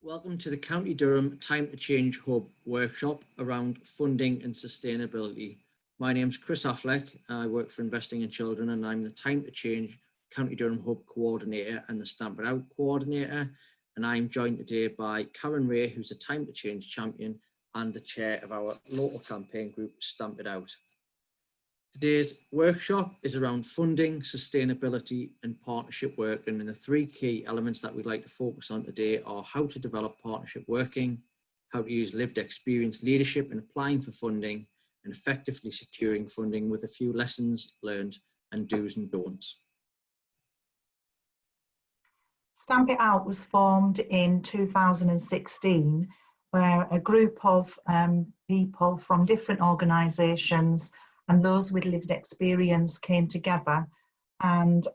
Welcome to the County Durham Time to Change Hub workshop around funding and sustainability. My name's Chris Affleck. I work for Investing in Children and I'm the Time to Change County Durham Hub Coordinator and the Stamp It Out Coordinator. And I'm joined today by Karen Ray, who's a Time to Change champion and the chair of our local campaign group, Stamp It Out. Today's workshop is around funding, sustainability and partnership work, and the three key elements that we'd like to focus on today are how to develop partnership working, how to use lived experience leadership in applying for funding, and effectively securing funding with a few lessons learned and do's and don'ts. Stamp It Out was formed in 2016, where a group of people from different organisations and those with lived experience came together, and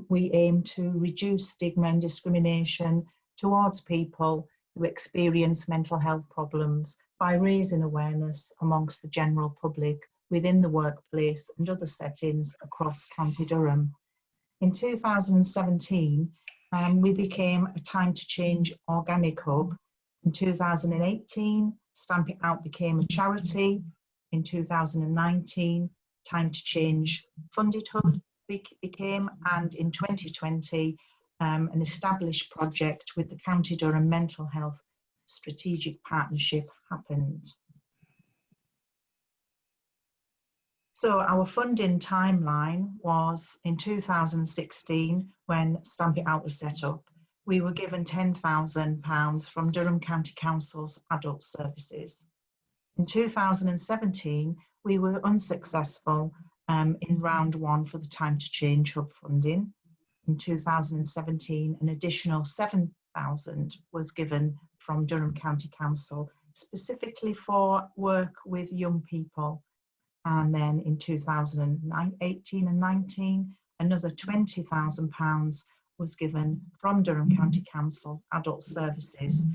we aim to reduce stigma and discrimination towards people who experience mental health problems by raising awareness amongst the general public within the workplace and other settings across County Durham. In 2017, we became a Time to Change organic hub. In 2018, Stamp It Out became a charity. In 2019, Time to Change Funded Hub became, and in 2020, an established project with the County Durham Mental Health Strategic Partnership happened. So our funding timeline was in 2016, when Stamp It Out was set up. We were given £10,000 from Durham County Council's Adult Services. In 2017, we were unsuccessful in round one for the Time to Change Hub funding. In 2017, an additional £7,000 was given from Durham County Council, specifically for work with young people. And then in 2018 and 19, another £20,000 was given from Durham County Council Adult Services,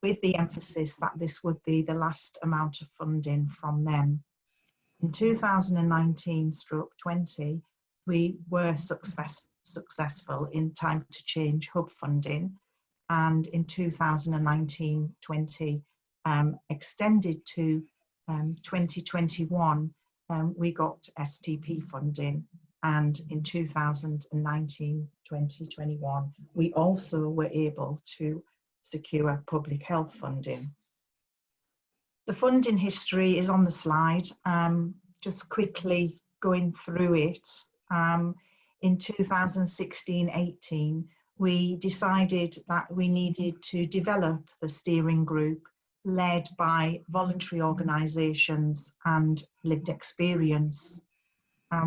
with the emphasis that this would be the last amount of funding from them. In 2019/20, we were successful in Time to Change Hub funding, and in 2019/20, extended to 2021, we got STP funding, and in 2019/2021, we also were able to secure public health funding. The funding history is on the slide, just quickly going through it. In 2016-18, we decided that we needed to develop the steering group led by voluntary organisations and lived experience.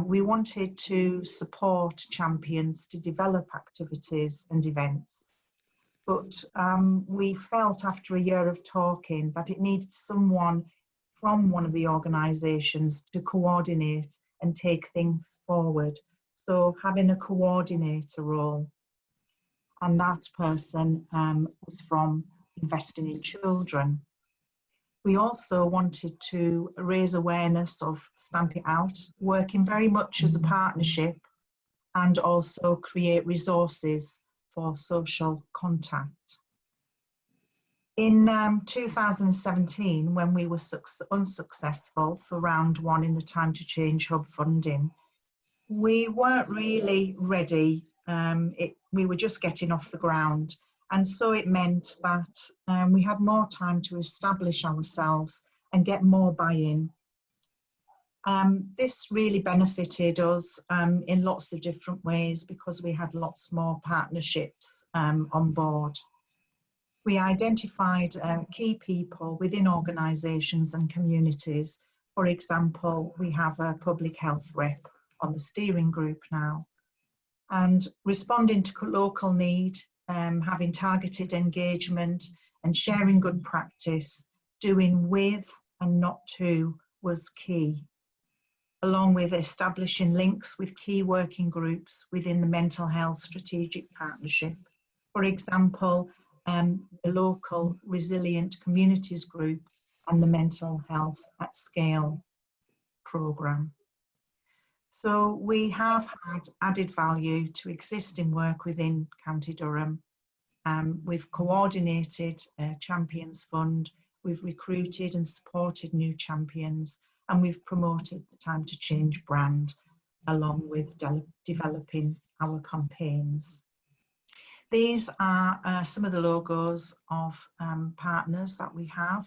We wanted to support champions to develop activities and events. But we felt after a year of talking that it needed someone from one of the organisations to coordinate and take things forward. So having a coordinator role, and that person was from Investing in Children. We also wanted to raise awareness of Stamp It Out, working very much as a partnership, and also create resources for social contact. In 2017, when we were unsuccessful for round one in the Time to Change Hub funding, we weren't really ready. We were just getting off the ground. And so it meant that we had more time to establish ourselves and get more buy-in. This really benefited us in lots of different ways because we had lots more partnerships on board. We identified key people within organisations and communities. For example, we have a public health rep on the steering group now. And responding to local need, having targeted engagement and sharing good practice, doing with and not to was key, along with establishing links with key working groups within the Mental Health Strategic Partnership. For example, the local Resilient Communities Group and the Mental Health at Scale programme. So we have had added value to existing work within County Durham. We've coordinated a Champions Fund, we've recruited and supported new champions, and we've promoted the Time to Change brand along with developing our campaigns. These are some of the logos of partners that we have,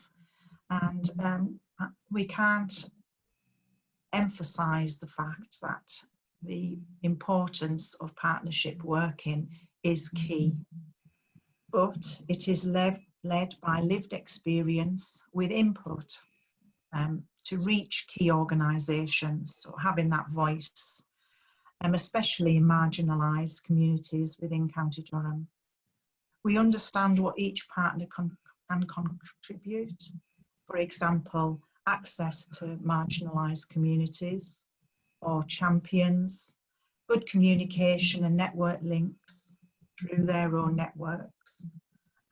and we can't emphasize the fact that the importance of partnership working is key, but it is led by lived experience with input to reach key organisations, so having that voice, especially in marginalised communities within County Durham. We understand what each partner can contribute. For example, access to marginalised communities or champions, good communication and network links through their own networks,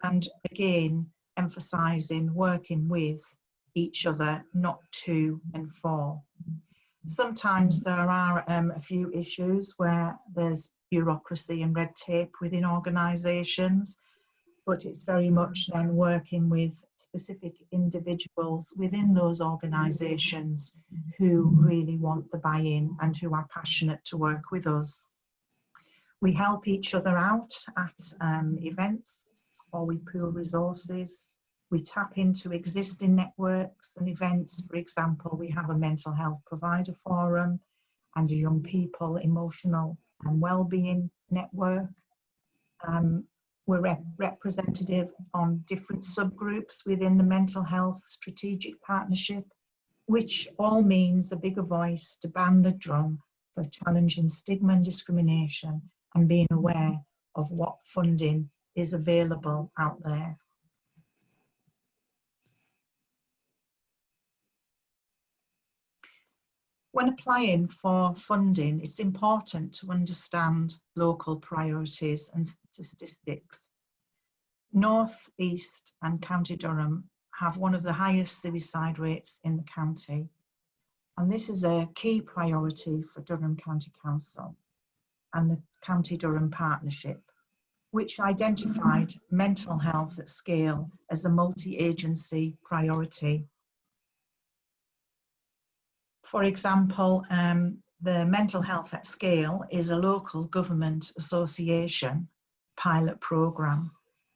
and again emphasising working with each other, not to and for. Sometimes there are a few issues where there's bureaucracy and red tape within organisations, but it's very much then working with specific individuals within those organisations who really want the buy-in and who are passionate to work with us. We help each other out at events, or we pool resources. We tap into existing networks and events. For example, we have a mental health provider forum and a young people emotional and wellbeing network. We're representative on different subgroups within the mental health strategic partnership, which all means a bigger voice to band the drum for challenging stigma and discrimination and being aware of what funding is available out there. When applying for funding, it's important to understand local priorities and statistics. North East and County Durham have one of the highest suicide rates in the county, and this is a key priority for Durham County Council and the County Durham Partnership, which identified mental health at scale as a multi-agency priority. For example, the Mental Health at Scale is a local government association pilot programme,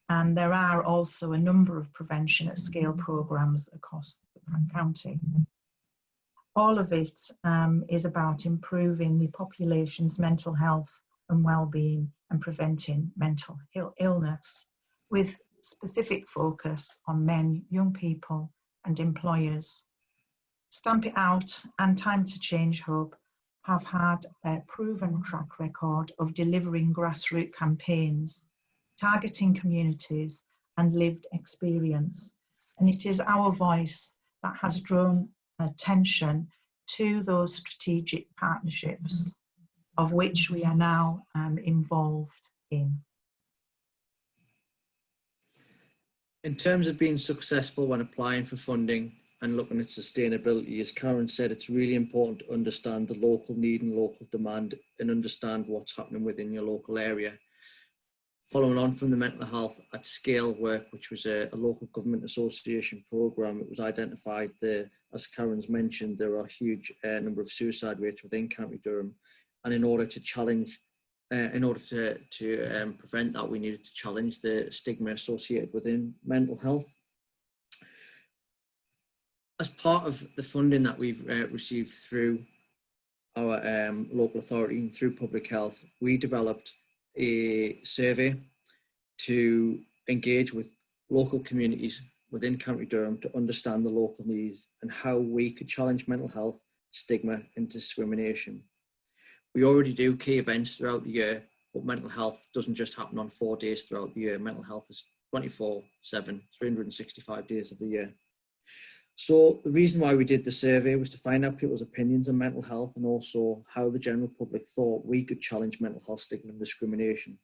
and there are also a number of prevention at scale programmes across the county. All of it is about improving the population's mental health and well-being and preventing mental illness, with specific focus on men, young people and employers. Stamp It Out and Time to Change Hub have had a proven track record of delivering grassroots campaigns, targeting communities and lived experience. And it is our voice that has drawn attention to those strategic partnerships, of which we are now involved in. In terms of being successful when applying for funding and looking at sustainability, as Karen said, it's really important to understand the local need and local demand and understand what's happening within your local area. Following on from the mental health at scale work, which was a local government association programme, it was identified that, as Karen's mentioned, there are a huge number of suicide rates within County Durham. And in order to challenge, prevent that, we needed to challenge the stigma associated within mental health. As part of the funding that we've received through our local authority and through public health, we developed a survey to engage with local communities within County Durham to understand the local needs and how we could challenge mental health, stigma and discrimination. We already do key events throughout the year, but mental health doesn't just happen on 4 days throughout the year. Mental health is 24/7, 365 days of the year. So the reason why we did the survey was to find out people's opinions on mental health and also how the general public thought we could challenge mental health stigma and discrimination.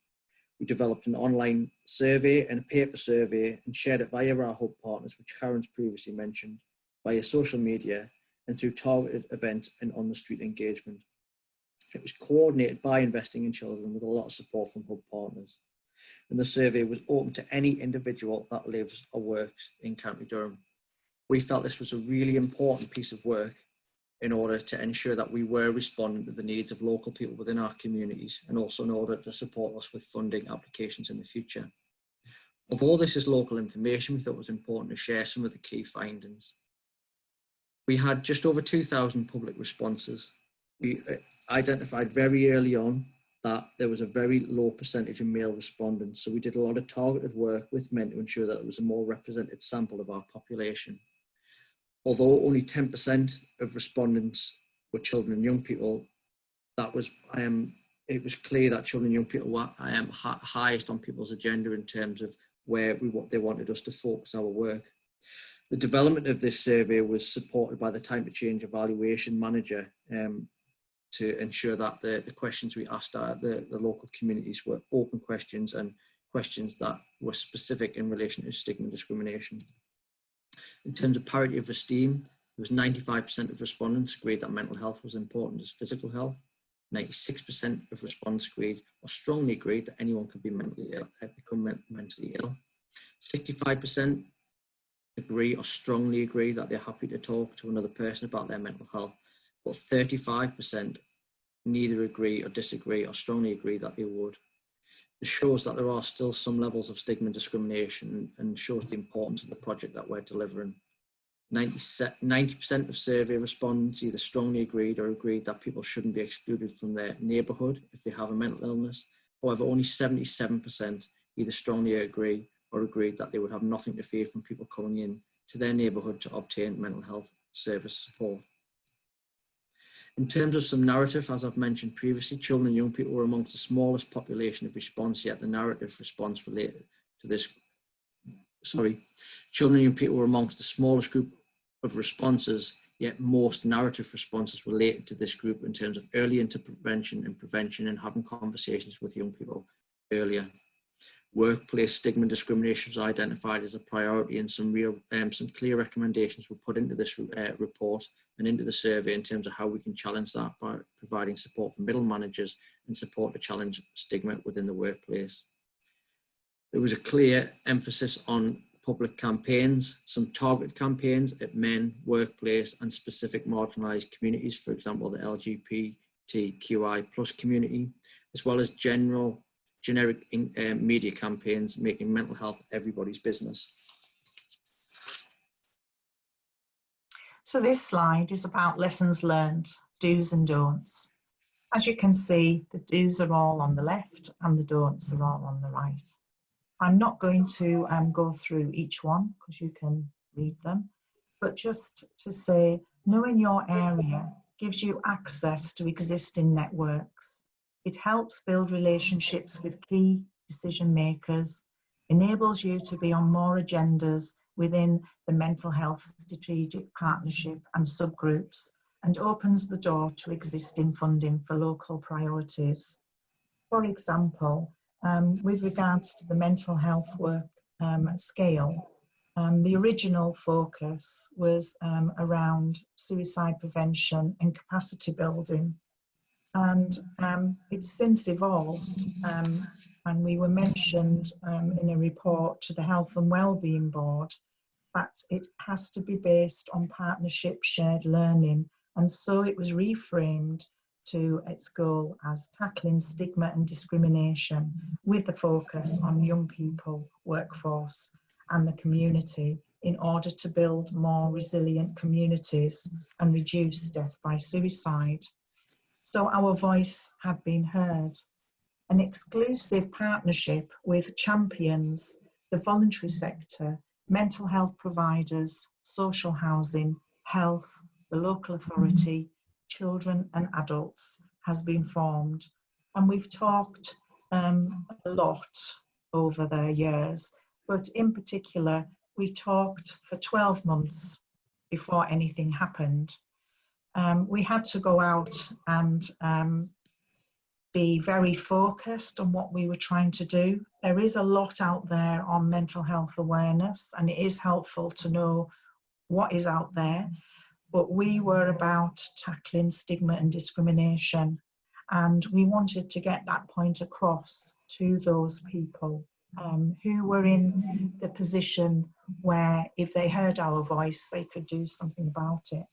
We developed an online survey and a paper survey and shared it via our hub partners, which Karen's previously mentioned, via social media and through targeted events and on-the-street engagement. It was coordinated by Investing in Children with a lot of support from hub partners. And the survey was open to any individual that lives or works in County Durham. We felt this was a really important piece of work in order to ensure that we were responding to the needs of local people within our communities, and also in order to support us with funding applications in the future. Although this is local information, we thought it was important to share some of the key findings. We had just over 2,000 public responses. We identified very early on that there was a very low percentage of male respondents. So we did a lot of targeted work with men to ensure that there was a more represented sample of our population. Although only 10% of respondents were children and young people, that was it was clear that children and young people were highest on people's agenda in terms of where they wanted us to focus our work. The development of this survey was supported by the Time to Change Evaluation Manager to ensure that the questions we asked the local communities were open questions and questions that were specific in relation to stigma and discrimination. In terms of parity of esteem, there was 95% of respondents agreed that mental health was important as physical health. 96% of respondents agreed or strongly agreed that anyone could be become mentally ill. 65% agree or strongly agree that they're happy to talk to another person about their mental health, but 35% neither agree or disagree or strongly agree that they would. It shows that there are still some levels of stigma and discrimination, and shows the importance of the project that we're delivering. 90% of survey respondents either strongly agreed or agreed that people shouldn't be excluded from their neighbourhood if they have a mental illness. However, only 77% either strongly agree or agreed that they would have nothing to fear from people coming in to their neighbourhood to obtain mental health service support. In terms of some narrative, as I've mentioned previously, children and young people were amongst the smallest population of response, yet the narrative response related to this, children and young people were amongst the smallest group of responses, yet most narrative responses related to this group in terms of early intervention and prevention and having conversations with young people earlier. Workplace stigma and discrimination was identified as a priority, and some clear recommendations were put into this report and into the survey in terms of how we can challenge that by providing support for middle managers and support to challenge stigma within the workplace. There was a clear emphasis on public campaigns, some targeted campaigns at men, workplace and specific marginalised communities, for example, the LGBTQI plus community, as well as generic media campaigns making mental health everybody's business. So this slide is about lessons learned, do's and don'ts. As you can see, the do's are all on the left and the don'ts are all on the right. I'm not going to go through each one because you can read them, but just to say, knowing your area gives you access to existing networks. It helps build relationships with key decision makers, enables you to be on more agendas within the mental health strategic partnership and subgroups, and opens the door to existing funding for local priorities. For example, with regards to the mental health work scale, the original focus was around suicide prevention and capacity building. And it's since evolved, and we were mentioned in a report to the Health and Wellbeing Board that it has to be based on partnership, shared learning. And so it was reframed to its goal as tackling stigma and discrimination with the focus on young people, workforce and the community in order to build more resilient communities and reduce death by suicide. So our voice had been heard. An exclusive partnership with champions, the voluntary sector, mental health providers, social housing, health, the local authority, children and adults has been formed. And we've talked a lot over the years, but in particular, we talked for 12 months before anything happened. We had to go out and be very focused on what we were trying to do. There is a lot out there on mental health awareness, and it is helpful to know what is out there. But we were about tackling stigma and discrimination, and we wanted to get that point across to those people who were in the position where if they heard our voice, they could do something about it.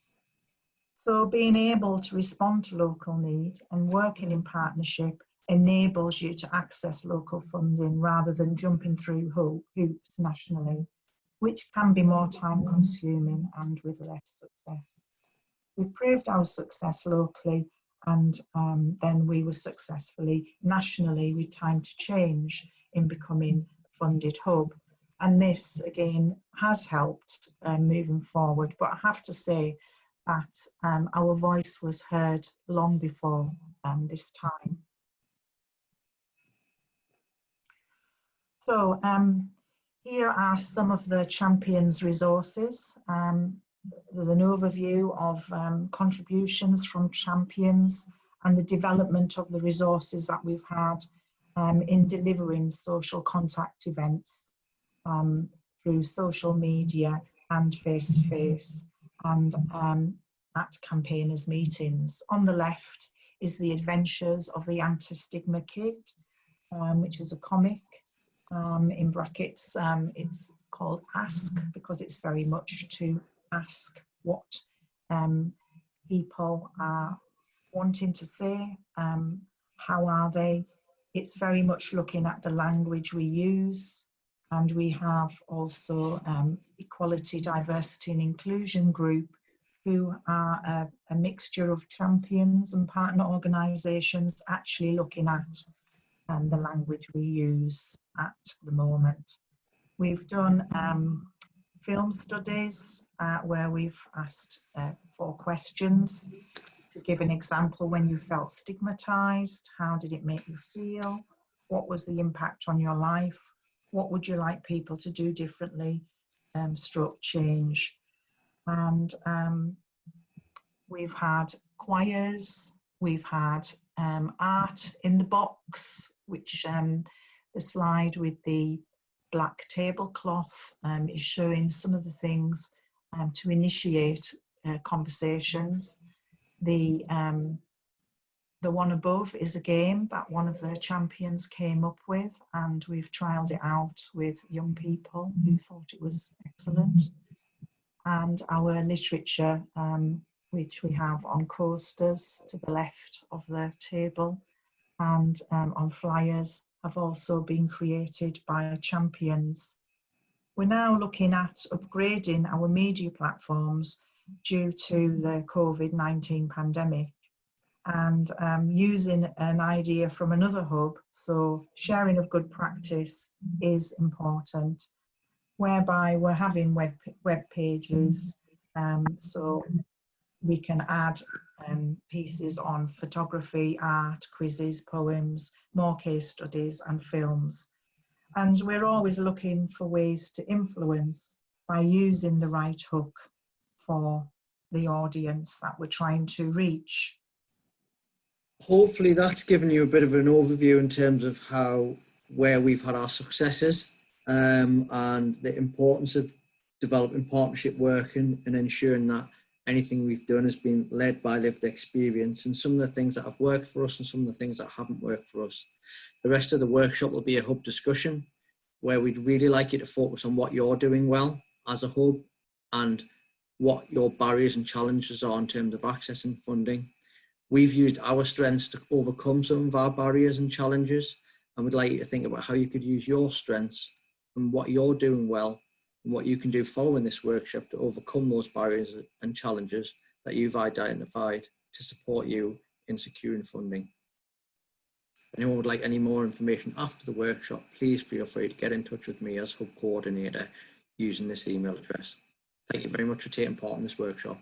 So being able to respond to local need and working in partnership enables you to access local funding rather than jumping through hoops nationally, which can be more time consuming and with less success. We've proved our success locally, and then we were successfully nationally with Time to Change in becoming a funded hub. And this again has helped moving forward, but I have to say that our voice was heard long before this time. So here are some of the Champions resources. There's an overview of contributions from Champions and the development of the resources that we've had in delivering social contact events through social media and face-to-face and at campaigners meetings. On the left is the Adventures of the Anti-Stigma Kit, which is a comic. In brackets, it's called Ask because it's very much to ask what people are wanting to say, how are they. It's very much looking at the language we use, and we have also Equality, Diversity and Inclusion Group, who are a mixture of champions and partner organisations actually looking at the language we use at the moment. We've done film studies where we've asked 4 questions. To give an example, when you felt stigmatised, how did it make you feel? What was the impact on your life? What would you like people to do differently? Stroke change. And we've had choirs, we've had art in the box, which the slide with the black tablecloth is showing some of the things to initiate conversations. The one above is a game that one of the champions came up with, and we've trialled it out with young people who thought it was excellent. And our literature, which we have on coasters to the left of the table and on flyers, have also been created by champions. We're now looking at upgrading our media platforms due to the COVID-19 pandemic and using an idea from another hub. So sharing of good practice is important, whereby we're having web pages, so we can add pieces on photography, art, quizzes, poems, more case studies and films. And we're always looking for ways to influence by using the right hook for the audience that we're trying to reach. Hopefully that's given you a bit of an overview in terms of where we've had our successes and the importance of developing partnership work and ensuring that anything we've done has been led by lived experience, and some of the things that have worked for us and some of the things that haven't worked for us. The rest of the workshop will be a hub discussion where we'd really like you to focus on what you're doing well as a hub and what your barriers and challenges are in terms of accessing funding. We've used our strengths to overcome some of our barriers and challenges, and we'd like you to think about how you could use your strengths and what you're doing well and what you can do following this workshop to overcome those barriers and challenges that you've identified to support you in securing funding. If anyone would like any more information after the workshop, please feel free to get in touch with me as Hub Coordinator using this email address. Thank you very much for taking part in this workshop.